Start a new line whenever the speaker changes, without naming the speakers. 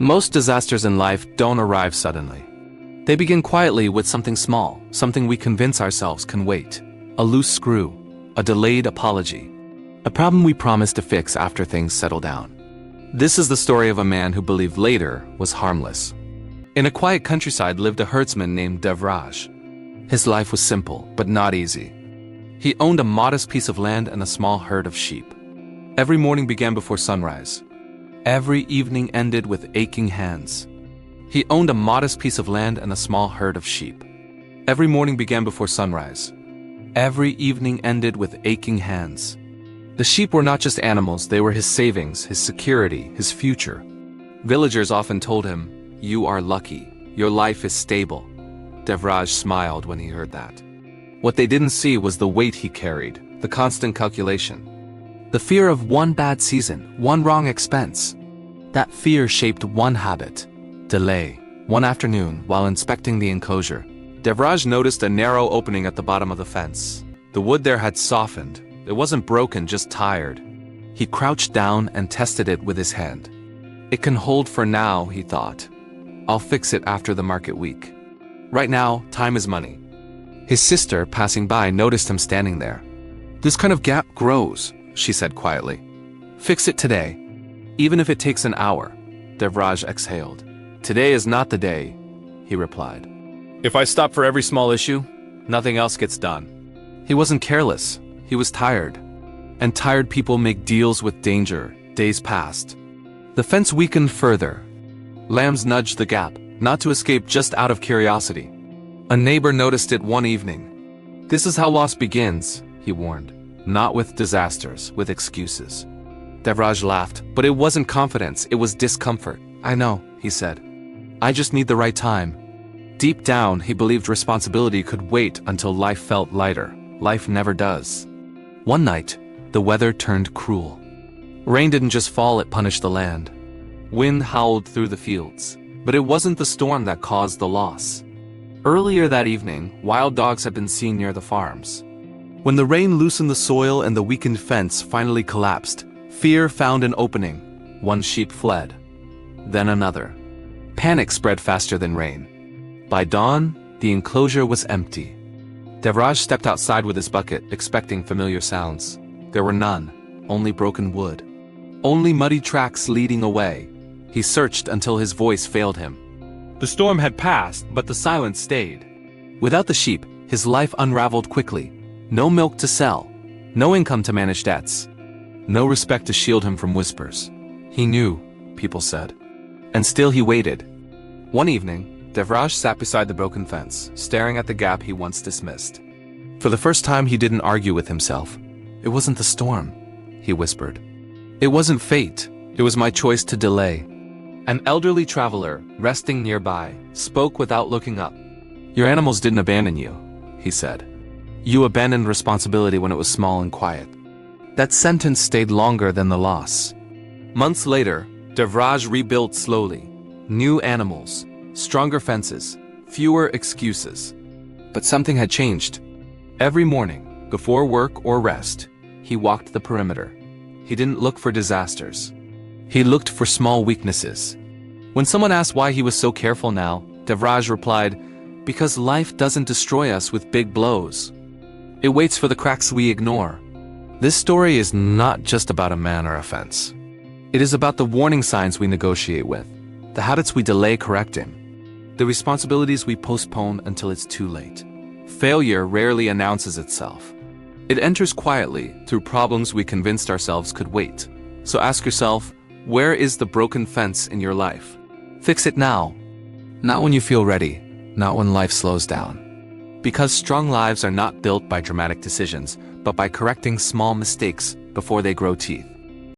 Most disasters in life don't arrive suddenly. They begin quietly with something small, something we convince ourselves can wait. A loose screw, a delayed apology, a problem we promise to fix after things settle down. This is the story of a man who believed later was harmless. In a quiet countryside lived a herdsman named Devraj. His life was simple, but not easy. He owned a modest piece of land and a small herd of sheep. Every morning began before sunrise. Every evening ended with aching hands. He owned a modest piece of land and a small herd of sheep. Every morning began before sunrise. Every evening ended with aching hands. The sheep were not just animals, they were his savings, his security, his future. Villagers often told him, "You are lucky. Your life is stable." Devraj smiled when he heard that. What they didn't see was the weight he carried, the constant calculation. The fear of one bad season, one wrong expense. That fear shaped one habit: delay. One afternoon, while inspecting the enclosure, Devraj noticed a narrow opening at the bottom of the fence. The wood there had softened. It wasn't broken, just tired. He crouched down and tested it with his hand. It can hold for now, he thought. I'll fix it after the market week. Right now, time is money. His sister, passing by, noticed him standing there. "This kind of gap grows," she said quietly. "Fix it today, even if it takes an hour." Devraj exhaled. "Today is not the day," he replied. "If I stop for every small issue, nothing else gets done." He wasn't careless. He was tired. And tired people make deals with danger. Days passed. The fence weakened further. Lambs nudged the gap, not to escape, just out of curiosity. A neighbor noticed it one evening. "This is how loss begins," he warned. "Not with disasters, with excuses." Devraj laughed, but it wasn't confidence, it was discomfort. "I know," he said. "I just need the right time." Deep down, he believed responsibility could wait until life felt lighter. Life never does. One night, the weather turned cruel. Rain didn't just fall, it punished the land. Wind howled through the fields. But it wasn't the storm that caused the loss. Earlier that evening, wild dogs had been seen near the farms. When the rain loosened the soil and the weakened fence finally collapsed, fear found an opening. One sheep fled. Then another. Panic spread faster than rain. By dawn, the enclosure was empty. Devraj stepped outside with his bucket, expecting familiar sounds. There were none, only broken wood. Only muddy tracks leading away. He searched until his voice failed him. The storm had passed, but the silence stayed. Without the sheep, his life unraveled quickly. No milk to sell, no income to manage debts, no respect to shield him from whispers. He knew, people said. And still he waited. One evening, Devraj sat beside the broken fence, staring at the gap he once dismissed. For the first time, he didn't argue with himself. "It wasn't the storm," he whispered. "It wasn't fate. It was my choice to delay." An elderly traveler, resting nearby, spoke without looking up. "Your animals didn't abandon you," he said. "You abandoned responsibility when it was small and quiet." That sentence stayed longer than the loss. Months later, Devraj rebuilt slowly. New animals, stronger fences, fewer excuses. But something had changed. Every morning, before work or rest, he walked the perimeter. He didn't look for disasters. He looked for small weaknesses. When someone asked why he was so careful now, Devraj replied, "Because life doesn't destroy us with big blows. It waits for the cracks we ignore." This story is not just about a man or a fence. It is about the warning signs we negotiate with, the habits we delay correcting, the responsibilities we postpone until it's too late. Failure rarely announces itself. It enters quietly through problems we convinced ourselves could wait. So ask yourself, where is the broken fence in your life? Fix it now. Not when you feel ready, not when life slows down. Because strong lives are not built by dramatic decisions, but by correcting small mistakes before they grow teeth.